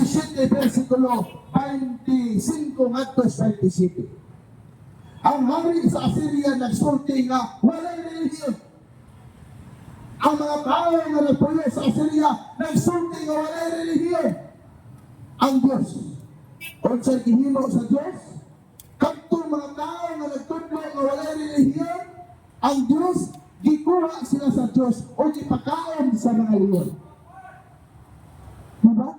27, versikulo 25 ngadto sa 27. Ang hari sa Assyria nagsulti nga walay relihiyon. Ang mga tao nga nagpuyo sa Assyria nagsulti nga walay relihiyon. Ang Diyos, kung siya'y hinimo sa Diyos, kadtong mga tao nga nagtudlo nga walay relihiyon, ang Diyos, gikuha sila sa Diyos o gipakaon sa mga leon. Diba?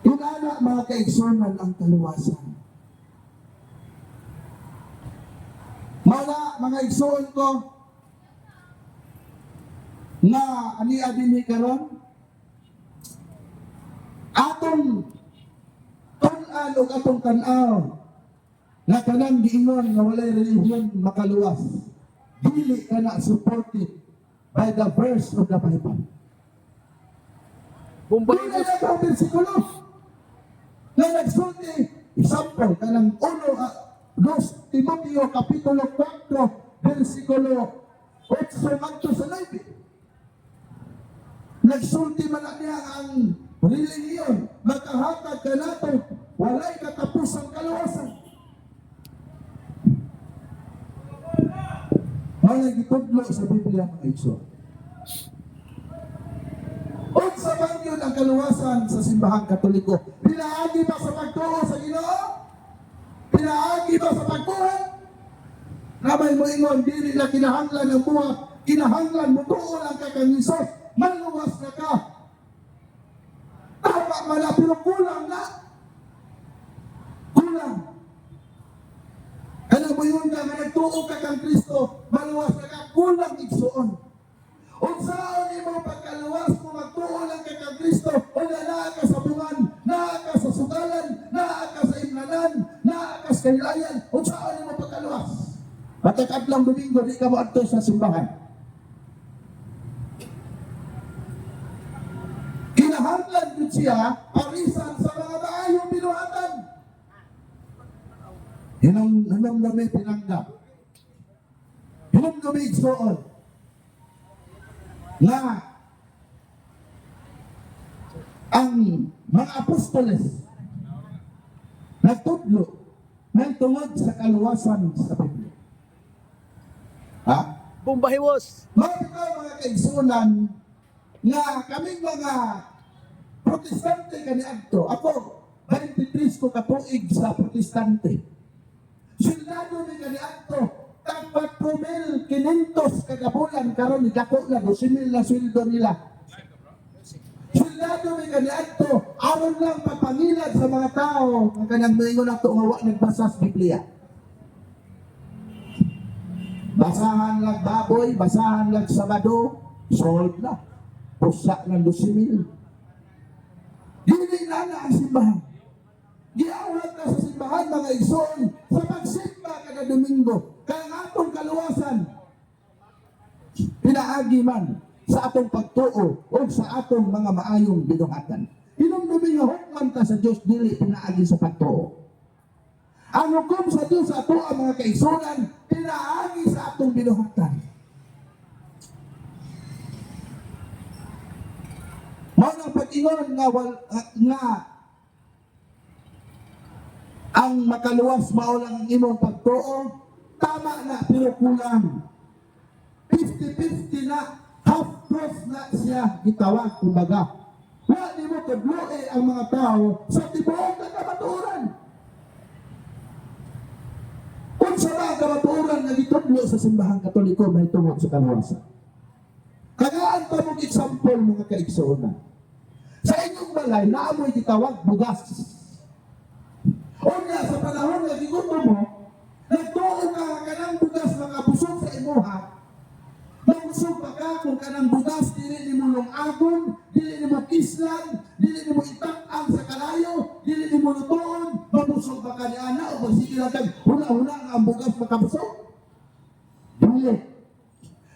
Inana mga kaigsunan ang kaluwasan. Mga igsuon ko na ani-adini karon atong tun-an o atong tan-aw na kanang giingon nga walay relihiyon makaluwas. Dili ka na supported by the verse of the Bible. Dili na ang versikulo na nagsulti. Example, kanang 2 Timoteo Kapitulo 4, versikulo 8 hangtod sa 9. Nagsulti man na niya ang relihiyon, makahatag ka nato, walay katapusang kaluwasan. Mga gitudlo sa Biblia mga igsoon. O sa bangyon ang kaluwasan sa simbahang Katoliko, pinaagi ba sa pagtuo sa Ginoo? Pinaagi ba sa pagbuhat? Namay mo ingon, dili na kinahanglan ang buhat, kinahanglan mo tuo lang ka kang Isos, maluwas na ka. Tama man na, pero kulang na. Kulang. Ano mo yun ka, nagtuo ka kang Kristo, maluwas na ka, kulang igsuon. Unsaon mo pagkaluwas mo, magtuo lang ka kang Kristo, o naa ka sa bungan, naa ka sa sugalan, naa ka sa imnanan, naa ka sa kailayan, unsaon mo pagkaluwas. Matakadlang Domingo, di ka mo adto sa simbahan. Kinahanglan din siya, parisan sa mga maayong binuhatan. Hinong nami pinanggap. Hinong nami igsoon. Na ang mga apostoles nagtudlo ng tungod sa kaluwasan sa Biblia. Ha? Bumbahiwos. Mga kaigsunan nga kaming mga protestante kaniadto. Ako, 23 ko katuig sa protestante. Sildado ni kaniadto, tagpat 4,500 kada bulan karon dako na 12,000 na sweldo nila. Sildado ni kaniadto, aron lang papangilad sa mga tao ang kanang moingon ato nga wa nagbasa sa Biblia. Basahan lang baboy, basahan lang Sabado, sold na. Pusa ng 12,000. Dili na ang simbahan. Giawat na sa simbahan mga igsoon sa pagsimba kada Domingo. Kaya nga atong kaluwasan, pinaagi man sa atong pagtuo o sa atong mga maayong binuhatan. Hinumdumi nga hukman ta sa Diyos, dili pinaagi sa pagtuo. Ang hukom sa Diyos sa ato ang mga kaigsunan, pinaagi sa atong binuhatan. Mga pag-ingon nga ang makaluwas mao lang ang imong pagtuo, tama na pero kulang. 50-50 na, half-truth na siya gitawag kumbaga. Wa di mo kadloe ang mga tao sa tibuok na kamatuoran. Kung sa mga kamatuoran na gitudlo sa simbahang Katoliko may tungod sa kaluwasan. Kagaan pa mong example mga kaigsuonan. Sa inyong balay, naamoy gitawag bugas. O nga, sa panahon na giguto mo, nagtuo ka kanang bugas mga busog sa imuha, mabusog pa ka kung kanang bugas, dili ni mo lungagon, dili ni mo kislan, dili ni mo itak-ang sa kalayo, dili ni mo lutoon, mabusog pa ka ni Ana, o magsige lang kag huna-huna ang bugas makabusog. Dili.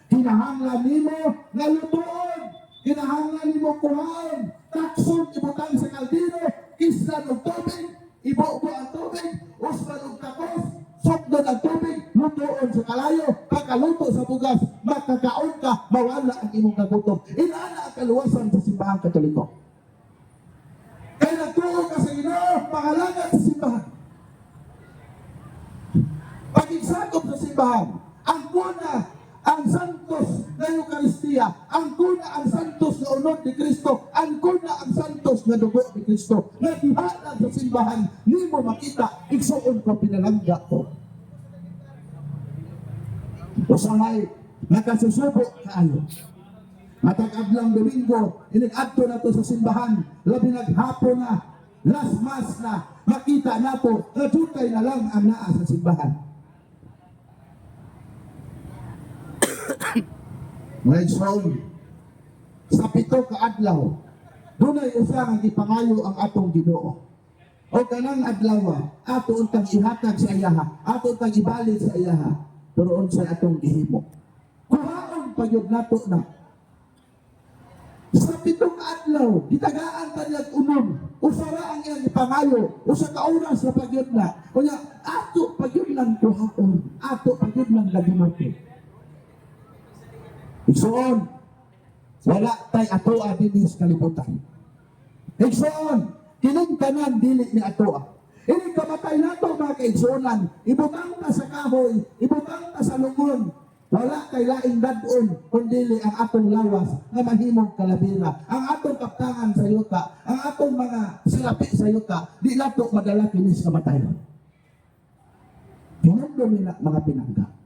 Kinahanglan nimo nga lutoon, kinahanglan nimo kuhaon, takson ibutang sa kaldero, kislan og tubig, ibo-bo ang tubig, usman og takos, sukdon ang tubig, lutoon sa kalayo, pagkaluto sa bugas, makakaon ka, mawala ang imong kagutom. Inaana ang kaluwasan sa simbahang Katoliko. Kaya nagtuo ka sa Ginoo, pangalagad sa simbahan. Pag-igsakop sa simbahan, ang kuna, ang santos na Eucharistia, ang kuna, ang santos na unod ni Kristo, ang kuna, ang santos na dugo ni Kristo, na dihanan sa simbahan, ni mo makita, igsuon ko, pinalangga ko. Usahay, nakasusubo kaayo. Matag-adlang Domingo, inig-adto na to sa simbahan, labi naghapon na, last mass na, makita na to, natutay na lang ang naa sa simbahan. Mga igsoon, sa 7 ka adlaw, dunay usa nga gipangayo ang atong Ginoo. O kanang adlaw, ato untang ihatag sa iyaha, ato untang ibalik sa iyaha, pero unsay atong gihimo. Kuhaon pa gyud nato na. Sa 7 ka adlaw, gitagaan ta niyang unom, usara ang iyang ipangayo, usa ka oras na pagyud na. Kunya ato pagyud lang kuhaon, ato pagyud lang lagimoto. Igsoon, wala tay atoa dinhi sa kalibutan. Igsoon, kining tanan dili ni atoa. Ini kamatay nato mga kaigsuonan, ibutang ta sa kahoy, ibutang ta sa lungon. Wala kay laing dadon kundi ang atong lawas nga mahimong kalabira, ang atong kaptangan sa yuta, ang atong mga silapi sa yuta, di nato madala kini sa kamatayon. Pinagdumi na mga pinangga.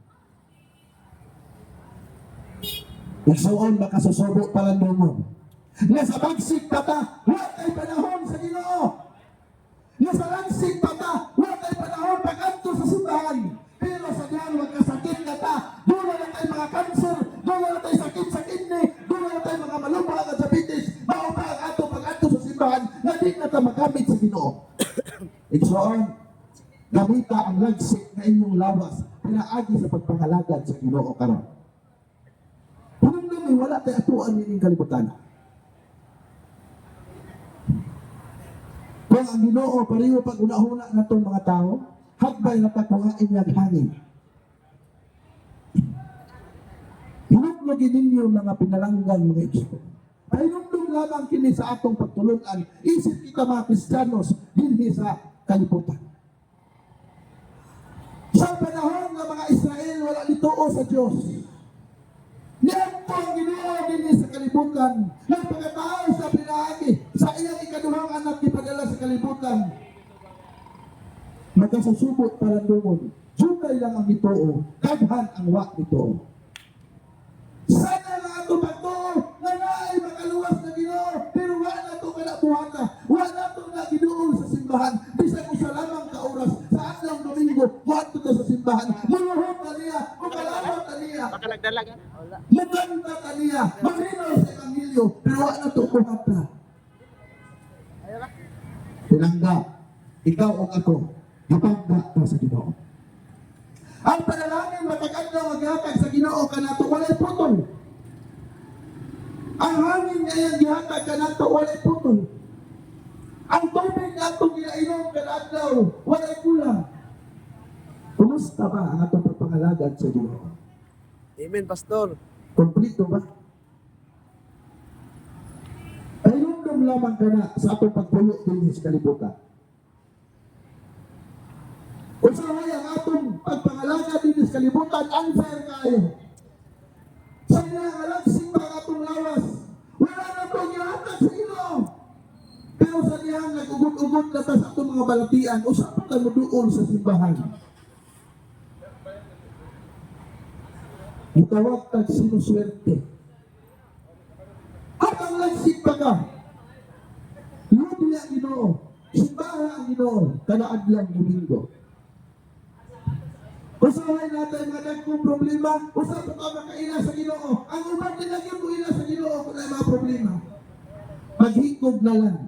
Igsuon makasusubo palandungon. Nasa bagsig tata, watay panahon sa Ginoo. Nasa langsig tata, watay panahon pag-adto sa simbahan. Pero sa diyan magkasakit na ta, doon na tayo mga cancer, doon na tayo sakit sa kidney, doon na tayo mga malumpa at diabetes, maupa ang ato pag-adto sa simbahan, na di na tayo magamit sa Ginoo. Igsuon, gamita ang lagsik na inyong lawas, pinaagi sa pagpangalagad sa Ginoo karon. Punong wala tayo atuan nining kalibutan. Kung ang Ginoo pareho pag una-una na itong mga tao, hagbay na takuhain niya hangin. Hinuglogin ninyo mga pinalanggang mga igsoon. Pahinuglog lamang kini sa atong pagtulunan. Isip kita mga Kristiyanos, hindi sa kalibutan. Sa panahon ng mga Israel, wala nituo sa Diyos. Niyan po ang Ginoo din sa kalibutan. Nang pagkatao sa pinaagi, sa iyang ikaduhang anak ipadala sa kalibutan. Magkasusubot palandungon. Sugay lang ang nituo, kadhan ang wak nituo. Sana nga ito pagtuo, nga naay makaluwas na Ginoo, pero wala na ito kalabuhata, wala na ito na Ginoo sa simbahan. Bisag ko sa lamang ka oras, sa adlang Domingo, wala ito sa simbahan. Maluhot na niya, makalawat na niya. Baka nagdalaga. Maganda ka niya, maglinaw sa Evangelyo, pero wala na ito kuhata. Pinangga, ikaw o ako, ipagda ka sa Ginoo. Ang panalangin matag-adlaw maghatag sa Ginoo kanato walay putol. Ang hangin nga iyang gihatag kanato walay putol. Ang tubig nga atong ginainom kadadlaw walay kulang. Kumusta ba ang atong pagpangalagad sa Ginoo? Amen, Pastor. Kompleto ba? Ay lumdum lamang ka na sa atong pagpuyo din sa kalibutan. Usahay ang atong pagpangalaga din sa kalibutan, unfair kayo. Sa inangalagsing pa ang atong lawas, wala na itong ihatag sa Ginoo. Pero sa niyang nag-ugot-ugot na sa atong mga balatian, usapan tayo doon sa simbahan. Itawag tag sinuswerte. At ang lagsig pa ka, lubi ang Ginoo, simbahan ang Ginoo, kanaadlang Domingo. Usahay natin mga nagkong problema, usap pa makaila sa Ginoo. Ang umat nilagyan mo ila sa Ginoo kung may mga problema. Maghikog na lang.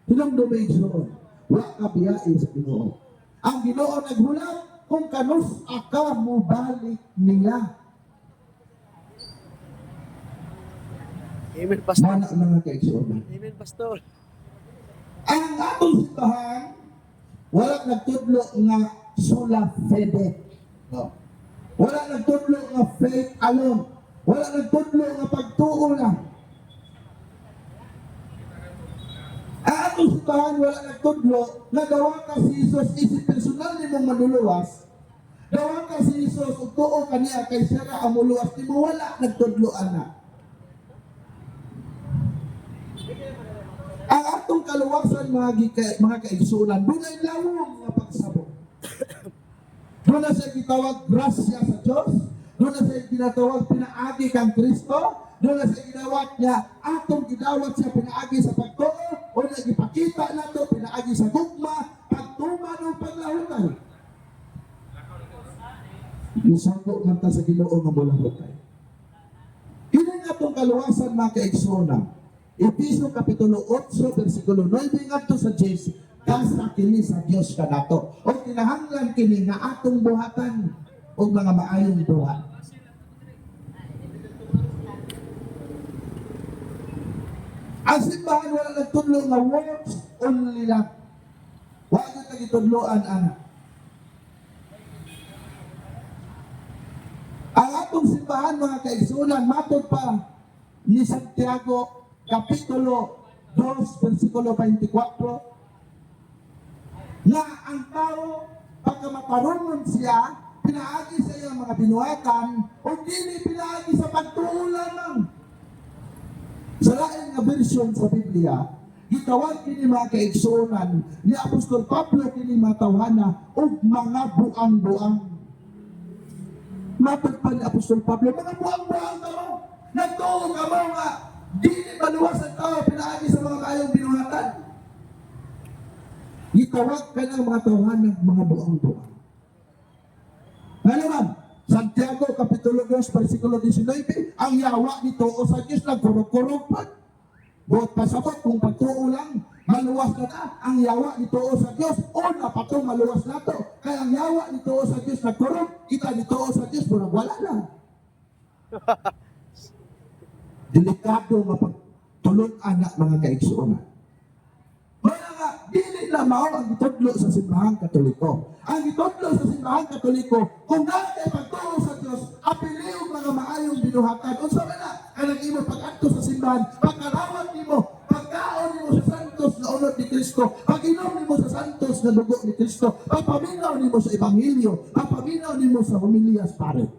Silang domaigsoon, wala ka biyain sa Ginoo. Ang Ginoo naghulat kung kanus aka mo balik niya. Amen, Pastor. Mana mga kaigsoon. Amen, Pastor. Ang atong simbahan, wala nagtudlo nga sola fide. No. Wala nagtudlo nga faith alone. Wala nagtudlo nga pagtuo lang. Ang atong simbahan wala nagtudlo nga dawa ka si Jesus isip personal nimong manluluwas. Dawa ka si Jesus ug tuo kaniya kay siya ra ang muluwas nimo, wala nagtudlo ana. Ang atong kaluwasan mga kaigsunan, dunay lawom nga pagsabot. Doon na siya gitawag grasya sa Diyos. Doon na siya ginatawag pinaagi kang Kristo. Doon na siya ginawat niya atong gidawat siya pinaagi sa pagtuo o nagipakita nato pinaagi sa gugma, pagtuman o paglahutay. Isangko man ta sa Ginoo nga bulahutay. Kini nga itong kaluwasan mga kaigsunan. Efeso Kapitulo 8, versikulo 9 ngadto sa 10, kasa kini sa Dios kanato. O kinahanglan kini nga atong buhatan og mga maayong buhat. Ang simbahan wala nagtudlo nga works only lang. Wala na gitudloan ana. Ang atong simbahan mga kaigsunan matod pa ni Santiago Kapitulo 2, versikulo 24, na ang tao, pagka matarungon siya, pinaagi sa iyang mga binuhatan, o dili pinaagi sa pagtuo lamang. Sa lain nga version sa Biblia, gitawag kini mga kaigsunan ni Apostol Pablo kini mga tawhana og mga buang-buang. Matod pa ni Apostol Pablo, mga buang-buang kamo, nagtuo kamo nga dili maluwas ang tao pinaagi sa mga kayong binuhatan. Gitawag ka ng mga tawanan ng mga buang-buang. Nga naman, Santiago Kapitulo 2, versikulo 19, ang yawa nito o sa Diyos lang kurog-kurog pa. Buot pasabot kung pagtuo lang, maluwas na na. Ang yawa nito o sa Diyos, o napatong maluwas na to. Kaya ang yawa nito o sa Diyos na kurog, kita nito o sa Diyos, murag wala lang. Delikado mapagtulon anak mga kaigsuonan. Wala nga, dili na mao ang gitudlo sa simbahang Katoliko. Ang gitudlo sa simbahang Katoliko, kung dahil pagtuo sa Diyos, apiliw mga maayong binuhatan. O sa na, kanang imo pag-adto sa simbahan, pagkarawat nimo, pagkaon nimo sa santos na unod ni Kristo, pag-inom nimo sa santos na dugo ni Kristo, pagpaminaw nimo sa Ebanghelyo, pagpaminaw nimo sa homilias pare.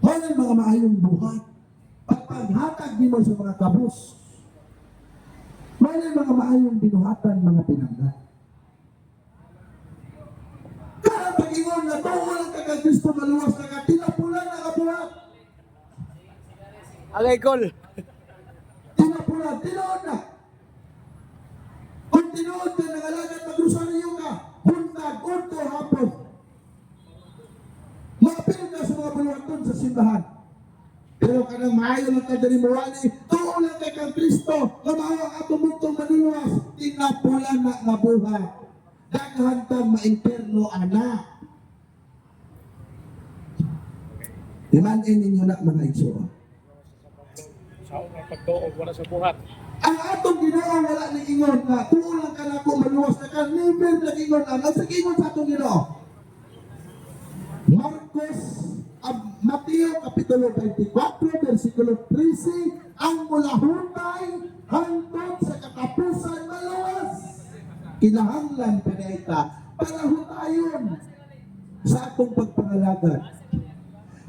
Walang mga maayong buhat. Pagpaghatag nimo sa mga kabus. May mga maayong binuhatan, mga pinangga. Kaya pag-ingon na tuho lang ka kay Kristo maluwas na ka, tinapulan na kabuhat. Agay kol. Tinapulan, tinood na. Kung tinood ka, nangalagad mag-rosaryo ka, buntag, unto, hapon. Mapil ka sa mga buluhaton sa simbahan. Pero kanang maayo lang ka dali mawali, tuo lang kay kang Kristo, nga maawa ato mutong manuluwas, tinapulan na nga buhat. Daghan tang maimperno ana. Imanin ninyo na mga igsoon. Sa unang pagtuog, wala sa buhat. Ang atong Ginoo wala ni ingon nga tuo lang ka nako maluwas na ka, never na ingon ana. Sa ingon sa atong Ginoo. Marcos Mateo Kapitulo 24, versikulo 13, ang mulahutay hangtod sa katapusan maluwas. Kinahanglan pa na ita para hutayon sa atong pagpangalagad.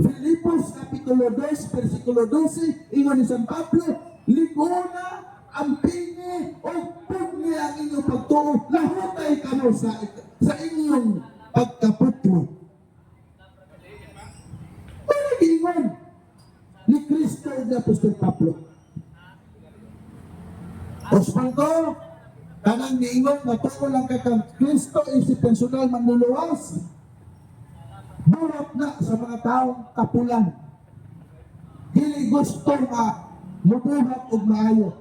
Filipos Kapitulo 2, versikulo 12, ingon ni San Pablo, ligona ang pingi o pugni ang inyong pagtuo, lahutay kamo sa inyong pagkaputlo. Ingon ni Kristo ni Apostol Pablo. Osmanto, kanang niingon na tuko lang kay kang Kristo isip personal manluluwas. Burat na sa mga taong kapulan. Dili gusto nga mubuhat og maayo.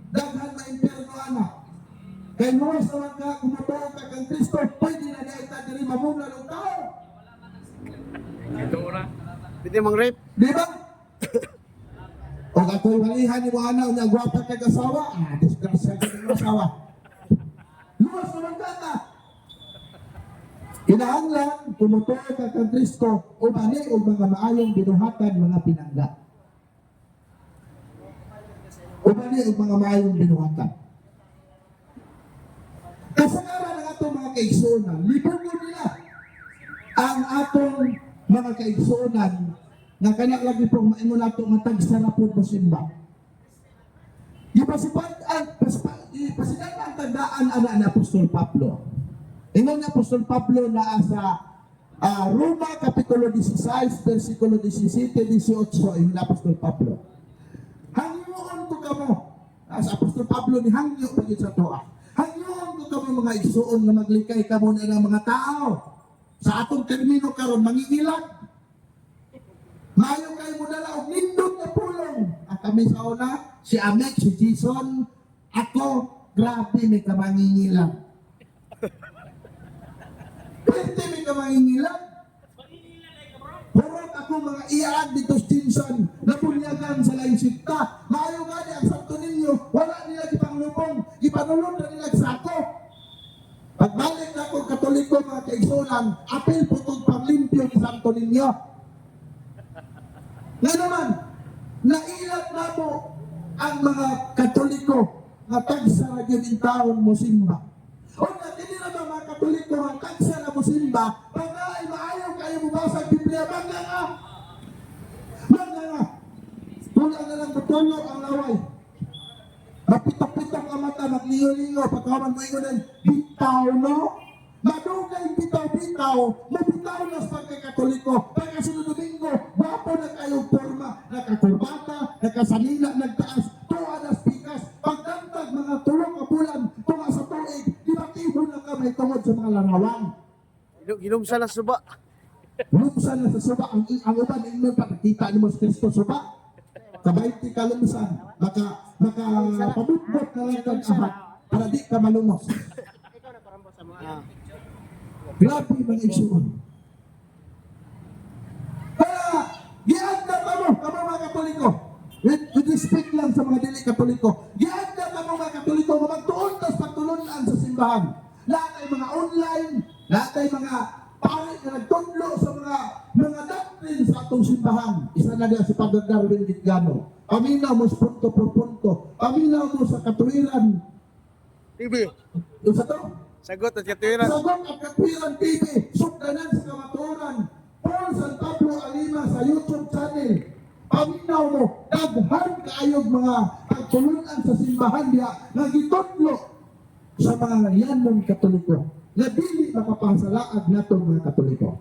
Daghan na impierno ana. Kay luwas naman ka kumutuo ka kang Kristo, pwede na daita diri mamunan og tao. Ito na. Pwede mang rape. Di ba? O kato'y walihan ni mo anak na gwapa kay kasawa, disgrasya ka ng asawa. Luwas naman ka. Kinahanglan, tumutuo ka kang Kristo, o mani o mga maayong binuhatan, mga pinangga. O mani o mga maayong binuhatan. mga kaigsuonan, lipugon nila ang atong mga kaigsuonan nga kana lagi pong maingon nato nga tagsarapod mo simba. Ipasidan ang tandaan ana ni Apostol Pablo. Ingon ni Apostol Pablo na sa Roma Kapitulo 16, versikulo 17, 18, ingon ni Apostol Pablo. Hangyoon ko kamo, sa Apostol Pablo ni hangyo pagit sa toa. Hangyoon ko kamo mga igsuon nga maglikay kamo na ng mga tao. Sa atong termino karon mangingilag. Mayo kayo mo dala og nindot na pulong. Kami sa una, si Amek, si Jason, ako, grabe may kamangingilang. Pwede may kamangingilang. Hurot ako mga iaan dito sa Jason, napunyagan sa laing sikta. Mayo gani ang santo ninyo, wala nila ipanglubong, ipanulong na nila sako. Pagbalik na ako Katoliko mga kaigsunan, apel putong panglimpyo ni santo ninyo. Nga naman, nailat na mo ang mga Katoliko nga tagsara yun yung taon mo simba. O na, hindi na ba mga Katoliko nga tagsara mo simba, pag ay maayaw kayo mabasa ang Biblia, bangga nga! Bangga nga! Tula na lang patulo ang laway. Mapitok-pitok ang mata, magliyo-liyo, pagkaman mo ingonan, bitaw no? Madugay bitaw-bitaw, mabitaw na sa pagkakatoliko. Pagkasunod Domingo, wapo na kayong forma, nakakurbata, nakasalila, nagtaas, tuwa na spikas, pagdantag mga tulong kapulan, tunga sa tuig, dibatihon na kamay tungod sa mga larawan. Ginumsa na suba. Lumsan na sa suba, ang uban, ingnon pa, nakita ni mo sa Kristo suba. Kabayti ka lumsan, makapabutbot na lang kag-ahat, para di ka malumos. Ah. Grabe mga igsuon. Kaya, gianda ka mo mga Katoliko. With respect lang sa mga dili Katoliko. Gianda ka mo mga Katoliko nga magtuon tas pagtulunan sa simbahan. Lahat ay mga online, lahat ay mga pare na nagtudlo sa mga doctrine sa atong simbahan. Isa na diyan si Padre Darwin Gitgano. Paminaw mo sa punto por punto. Paminaw mo sa katuwiran. TV. Yung sa to? Sagot at katuwiran. Sagot at Katwiran TV, sugdanan sa kamaturan. Paul San Pablo Alima sa YouTube channel. Paminaw mo, daghan kaayog mga pagtulunan sa simbahan niya na gitudlo sa mga yanong Katoliko na dili makapasalaag natong mga Katoliko.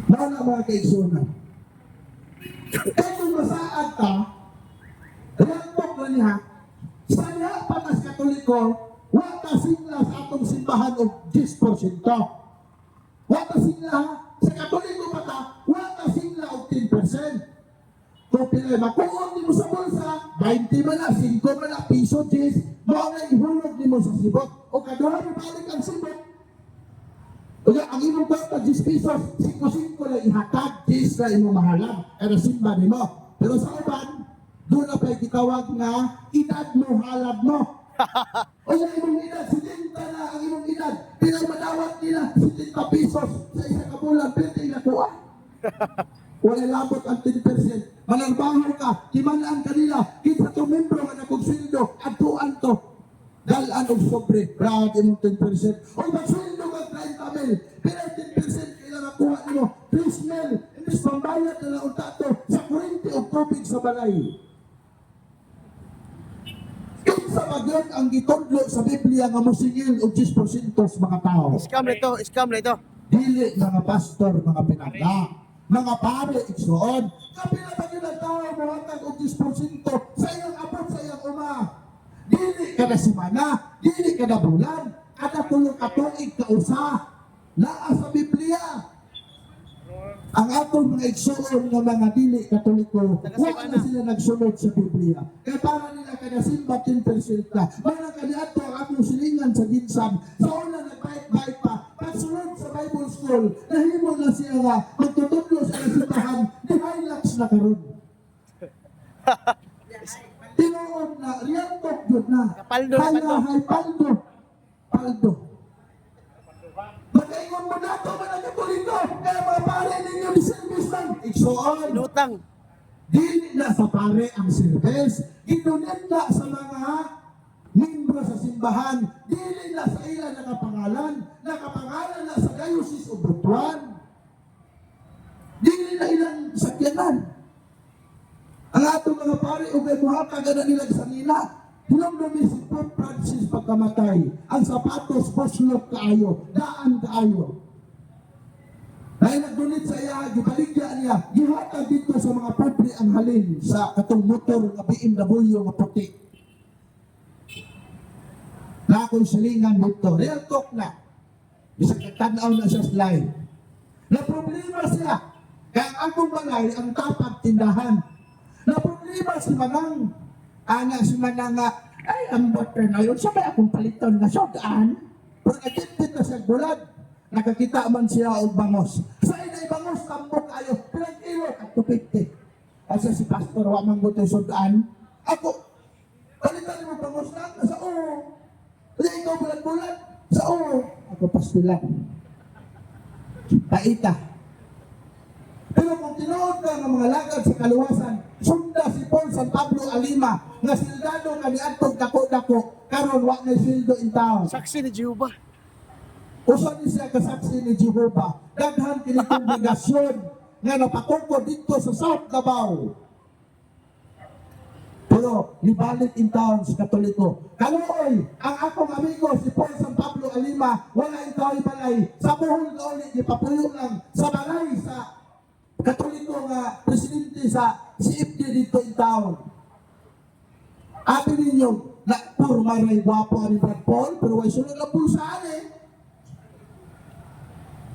Mga mga kaigsunan. Kung masaad ka, lantok na niya, sa niya patas Katoliko, wata sila sa atong simbahan o 10%. Wata sila, sa Katoliko pata, wata sila o 10%. Kung pinay makuon ni mo sa bulsa, 20 man na, 5 man na, piso, 10, mga nga ihulog ni mo sa sibot. O kaduhan mo balik ang sibot. Kaya ang imong kwarta 10 pesos, 5-5 na ihatag, 10 na imong mahalag, kada simba ni mo. Pero sa uban, doon na pa'y kitawag na edad mo, halad mo. O yung imong edad, 70 na ang imong edad. Pinagmadawat nila, 70 pesos sa isa kabulan, pwede na kuha. Wala labot ang 10%. Manarbaho ka, timanaan ka nila, kita to membro nga nagkugsildo, atuan to. Dalan og sobre, brad imong 10%. O magsildo ka 30 mil, pero 10% kailangan nakuha nimo. 3 mil, inis pambayad na lang tato sa kurente o tubig sa balay. Kinsa magyud ang gitudlo sa Biblia nga musingil og 10% sa mga tao. Scam na ito. Dili mga pastor, mga pinagda, mga pare, igsoon. Kapila pa yun ang tao mahatag og 10% sa iyong abot, sa iyong uma. Dili kada semana, dili kada bulan, kada tulong katuig ka usa. Naa sa Biblia. Ang atong mga igsoon nga mga dili Katoliko, wala na sila nagsunod sa Biblia. Kaya para nila kada simba 10% na. Mga kaniadto ang atong silingan sa ginsam. Sa una nagbayad-bayad pa. Pagsunod sa Bible School, nahimo na siya nga magtutudlo sa simbahan, di Hilux na karon. Tinuod na, real talk yun na. Kapaldo. Paldo. Magaingon mo na ito, mga Katoliko, kaya mga pare ninyo ni service lang. Igsoon. Inutang. Dili na sa pare ang service. Ginunin na sa mga membro sa simbahan, dili na sa ila nakapangalan na sa Diocese of Butuan. Dili na ilang sakyanan. Ang atong mga pare o kay muhatag na nila sa nila. Hinumdumi si Pope Francis pagkamatay. Ang sapatos buslot kaayo, daan kaayo. Dahil nagdunit sa iya, gibaligya niya, gihatag dito sa mga pobre ang halin sa katong motor nga BMW nga puti. Na ako'y silingan dito. Real talk na. Bisag katanaw na sa slide. Na problema siya. Kaya ang akong balay, ang tapat tindahan. Na problema si Manang. Si Manang nga, ay, ang butter na yun. Sabay akong paliton na sogaan. Pero nagkipit na sa gulad. Nakakita man siya og bangos. Sa inay bangos, tambok ayo. Pilang kilo, at 250. Asa si Pastor, wa man butoy sogaan. Ako, palitan mo bangos lang. Sa oo. Kaya ikaw bulan-bulan. Sa oo. Ako pastilan. Paita. Pero kung tinuod ka ng mga lagad sa kaluwasan, sunda si Paul San Pablo Alima, nga sildado nga niadtog dako-dako, karon wa na sildo in town. Saksi ni Jehovah. Usa ni siya kasaksi ni Jehovah. Daghan kini kongregasyon nga napatukod dito sa South Davao. Pero nibalik in town sa Katoliko. Kaluoy, ang akong amigo si Paul San Pablo Alima, wala itaw balay. Sa buhol na ulit, ipapuyo lang sa balay sa Katoliko nga presidente sa CFD dito in town. Abi ninyo, na puro maray gwapo ani Brad Paul, pero way sunod na pulsaan eh.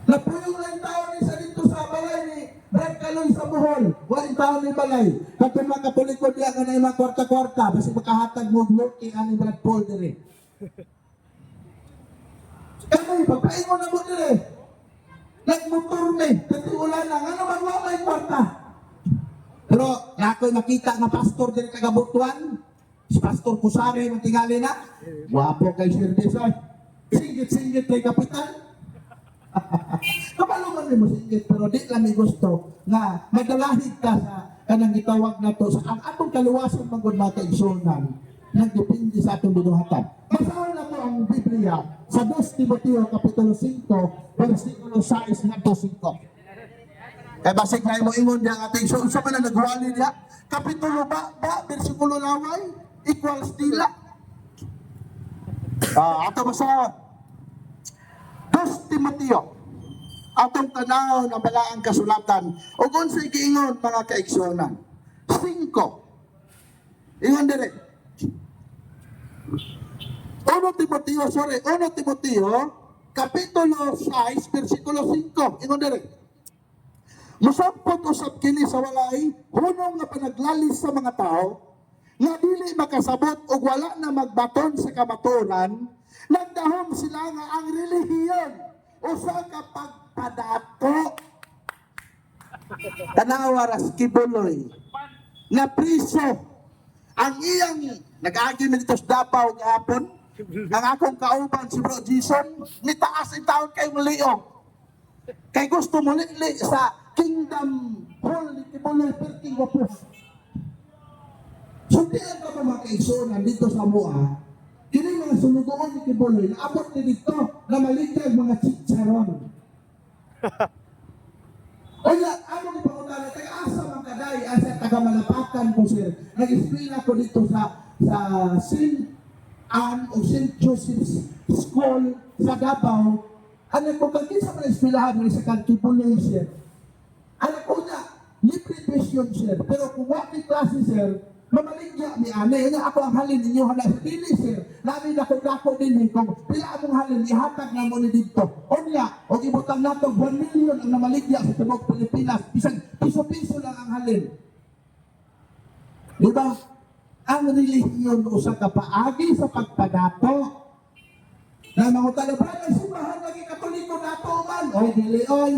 Napuyong lang taon ni sa dito sa balay ni Brad Kaloy sa Bohol. Walang taon ni balay. Kapag mga Katoliko diya ka na yung mga kwarta-kwarta, basi makahatag mo lurking ani Brad Paul dire. Kaya pagpaingon na mo dire. Nagmotor ni, kasi ulan lang. Ano man wala may kwarta? Pero ako'y nakita nga pastor dire kagabutuan. Si Pastor Kusare ng tingali na. Wapo kay Sir Desay. Singgit-singgit kay Kapitan. Kapalungan mo singgit, pero di lang may gusto na madalahid ka sa kanang gitawag na to sa ang atong kaluwasan magod mga kaigsunan nagdepende sa atong binuhatan. Basahan na po ang Biblia sa 2 Timoteo Kapitulo 5, versikulo 6 na 5. Kaya basig na mo ingon niya ang ating so pa na nagwali niya. Kapitulo ba, versikulo laway, equals dila. Ato basahan. 2 Timoteo, atong tanaw na balaang kasulatan, o kung sa'y giingon mga kaigsunan. 5. Ingon dire. 1 Timoteo, Kapitulo 6, versikulo 5. Ingon dire. Musampot usab kini sa walay, hunong nga panaglalis sa mga tao, nga dili makasabot o wala na magbaton sa kamaturan, nagdahom sila nga ang relihiyon usa ka pagpadato. Tanawaras kibuloy na priso ang iyang nag-agi man dito sa Davao gahapon. Ang akong kauban si Bro Jason, nitaas ang taon kay Mulio. Kay gusto mo litli sa Kingdom Hall ni Kibuloy Perting Wapos. Sundian ka pa mga kaigsunan dito sa Moa. Kini mga sunugoon ni Kibuloy, naabot ni dito na maligyan mga chicharon. O yan, ano ni Pangutana, taga-asa mga kaday, asa taga-malapakan ko sir. Nag-explain ako dito sa St. Anne o St. Joseph's School sa Davao. Ano ko, kagkisa mga eskwelahan ng isa kang Kibuloy sir. Ano ko na, libre tuition sir. Pero kung wakit klase sir, mamaligya ni ane, nga ako ang halin ninyo hala sa dili sir. Namin ako din kung pila among halin, ihatag na mo ni dito. O niya, o ibutang nato 1 million ang namaligya sa tubog Pilipinas. Isang piso-piso lang ang halin. Diba? Ang relihiyon usa ka paagi sa pagpadato. Na mga talabran ang simbahan lagi Katoliko dato man. Oy, dili oy.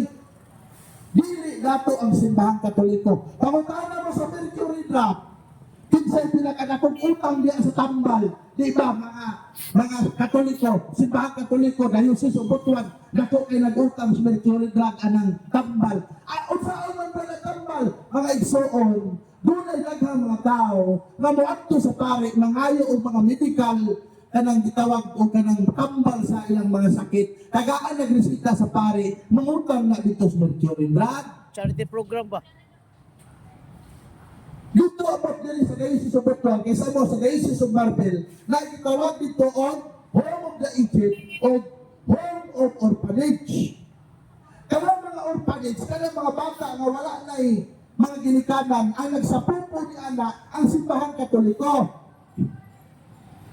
Dili dato ang simbahan Katoliko. Pangutana mo sa Mercury Drop. Kinsay pinakadakong utang diya sa tambal. Di ba mga Katoliko, simbahan Katoliko, Diocese of Butuan, dako kay nag-utang sa Mercury Drug anang tambal. Unsaon man pala tambal? Mga igsoon, doon ay daghang mga tao nga moadto sa pare mangayo og mga medical kanang gitawag o kanang tambal sa ilang mga sakit. Tagaan nagresita sa pare, mangutang na dito sa Mercury Drug. Charity program ba? Dito abot diri sa Diocese of Butuan, kaysa mo sa Diocese of Marbel, na gitawag dito og Home of the Aged o Home of Orphanage. Kanang mga orphanage, kanang mga bata nga wala na mga ginikanan, ang nagsapupo ni anak ang simbahang Katoliko.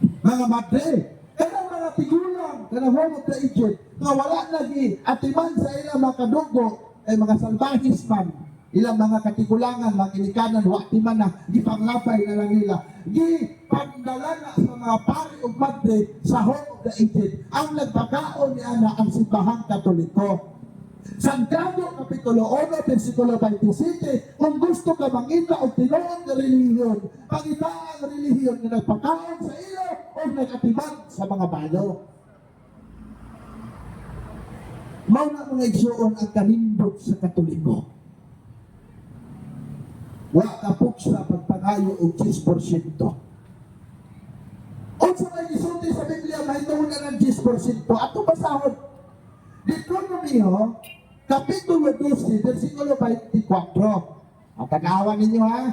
Mga madre, kanang mga tigulang, kanang Home of the Aged, nga wala lagi atiman sa ilang mga kadugo, ay mga salbahis man, ilang mga katigulangan, mga ginikanan, watiman na, gipanglapay na lang nila. Gipagdala na sa mga pari o madre sa Home of the Aged, ang nagpakaon ni anak ang simbahang Katoliko. Santiago Kapitulo 1, versikulo 27, kung gusto ka mangita o tinuod na relihiyon, pangita ang relihiyon na nagpakaon sa iyo o nagatiman sa mga balo. Mao na mga igsuon ang kanindot sa Katoliko. Wa kapok sa pagpangayo og 10%. O sa may gisulti sa Biblia, may na ng 10%. Ato basahon, Deuteronomio, Kapitulo 12, versikulo 24. Ang tanawan ninyo ha.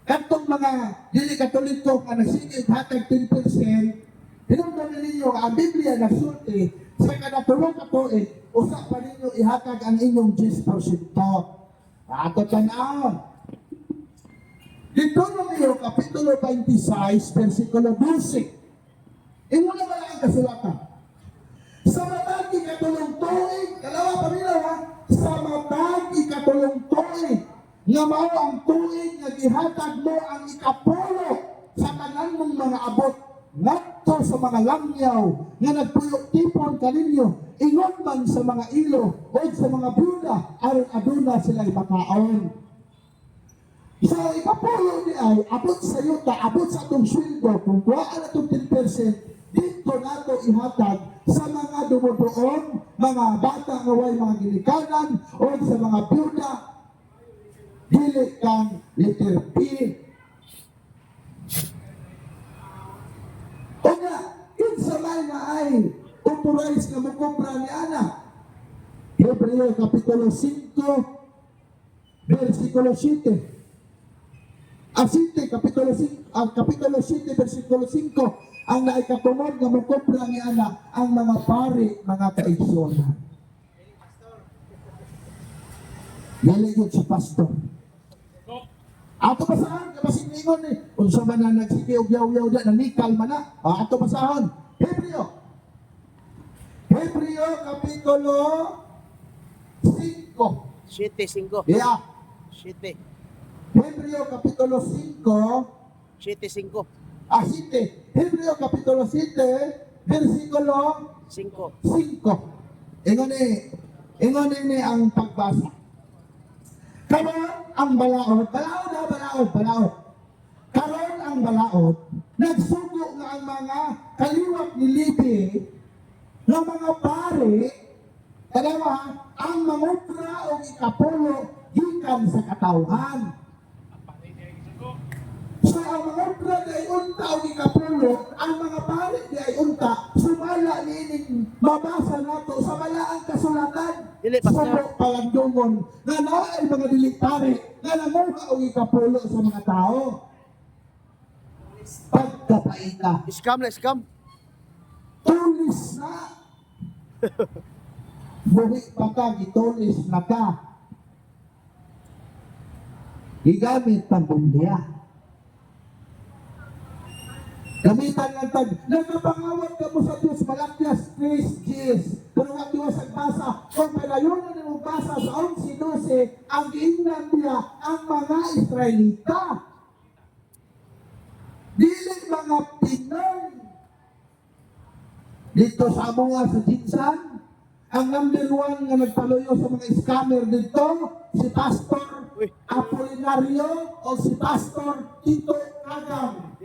Kantong mga dili Katoliko nga nagsigig hatag 10%, hinungdan ninyo ang Biblia nagsulti sa kanatulong katuig, usa pa ninyo ihatag ang inyong 10%. Ato tanawon. Deuteronomio, Kapitulo 26, versikulo 12. Imo na wala ang kasulatan. Sa matag ikatulong tuig, kalawa pa nila ha, sa matag ikatulong tuig, nga mao ang tuig nga gihatag mo ang ikapulo sa tanan mong mga abot, ngadto sa mga langyaw, nga nagpuyok tipon kaninyo, ingon man sa mga ilo, o sa mga byuda, aron aduna sila makaon. Sa ikapulo ni ay, abot sa yuta, abot sa atong sweldo, kung kuhaan na itong 10%, dito nato ihatag sa mga dumudoon, mga bata nga way mga ginikanan o sa mga byuda, dili kang letter P. O nga, kinsa may na ay authorize nga mukumpra ni ana. Hebreo Kapitulo 5, versikulo 7. Kapitulo 7, versikulo 5, ang naikatumod nga mukumpra ni ana ang mga pari, mga kaigsoon. Dili yun sa pastor. Ato basahon, kapasing ningon ni, unsa man na nagsige og yaw-yaw da, nanikal man na. Ato basahon, Hebreo, Kapitulo 5. 7-5. Yeah. 7. Hebreo Kapitulo 5, 7-5. 7. Hebreo Kapitulo 7, versikulo 5. 5. Ingon ni ang pagbasa. Karon ang balaod. Karon ang balaod, nagsugo nga ang mga kaliwat ni Libi ng mga pari, kadawa, ang mangupra o ikapulo gikan sa katawhan. So ang mga upra di ay unta o ikapulo, ang mga pari di ay unta, sumala niining mabasa nato sa malaang kasulatan. Dili, Pastor. Sumo palandungon, nga naa ay mga dili pari, nga namuha o ikapulo sa mga tao. Pagkapaita, Scam na scam. tulis na. Buhi pa ka, gitulis na ka. Gigamit pang bumbiya. Gamitan ng tag, nagkapangawat ka mo sa Diyos, Malakyas 3:10. Pero ang Diyos ang basa, kung palayunan na mong basa sa 11:12, ang giingnan niya ang mga Israelita. Dili mga Pinoy. Dito sa Amunga sa Jinsan, ang number 1 nga nagpaluyo sa mga scammer dito, si Pastor Apolinario o si Pastor Tito Kagang.